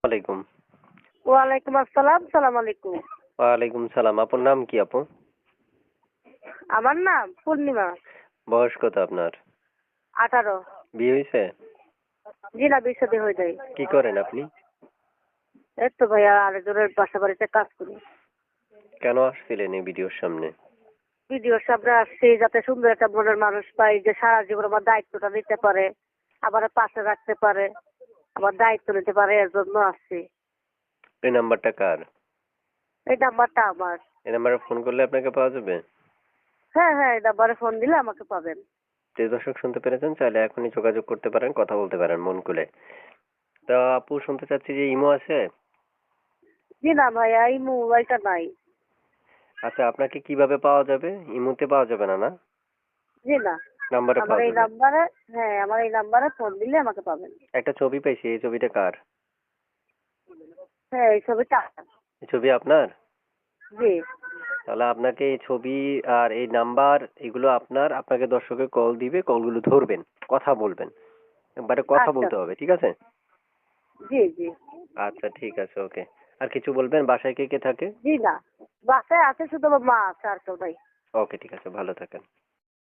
ওয়ালাইকুম। ওয়ালাইকুম আসসালাম, সালাম আলাইকুম। ওয়ালাইকুম সালাম। আপনার নাম কি আপু? আমার নাম পূর্ণিমা। বয়স কত আপনার? 18। বিয়ে হয়েছে? জি না, বিয়ে হয়ে যায়। কি করেন আপনি? এই তো ভাইয়া আরেকজনের বাসা বাড়িতে কাজ করি। কেন আসছিলেন এই ভিডিওর সামনে? ভিডিওর সামনে আসছি যাতে সুন্দর একটা মনের মানুষ পাই, যে সারা জীবন আমার দায়িত্বটা নিতে পারে, আমার পাশে রাখতে পারে, আমার দায়িত্ব নিতে পারে, এর জন্য আসছি। এই নাম্বারটা কার? এই নাম্বারটা আমার। এই নাম্বারে ফোন করলে আপনাকে পাওয়া যাবে? হ্যাঁ হ্যাঁ, এই নাম্বারে ফোন দিলে আমাকে পাবেন। প্রিয় দর্শক শুনতে পেরেছেন, চাইলে এখনই যোগাযোগ করতে পারেন, কথা বলতে পারেন মন খুলে। তা আপু শুনতে চাচ্ছি যে ইমো আছে? জি না ভাইয়া, এই মোবাইলটা নাই। আচ্ছা, আপনাকে কিভাবে পাওয়া যাবে? ইমোতে পাওয়া যাবে না, না? জি না, নাম্বারে আমার পাওয়া এই যাবে। নাম্বারে, হ্যাঁ আমার এই নাম্বারে ফোন দিলে আমাকে পাবেন। একটা ছবি পাইছি, এই ছবিটা কার? হ্যাঁ, এই ছবিটা। এই ছবি আপনার? জি। তাহলে আপনাকে এই ছবি আর এই নাম্বার এগুলো আপনাকে দর্শকে কল দিবে, কলগুলো ধরবেন, কথা বলবেন, একবারে কথা আচ্ছা। বলতে হবে, ঠিক আছে? জি জি। আচ্ছা ঠিক আছে, ওকে। আর কিছু বলবেন? বাসায় কে কে থাকে? জি না, বাসায় আছে শুধু আমার মা আছে, আর কেউ নাই। ওকে, ঠিক আছে, ভালো থাকেন।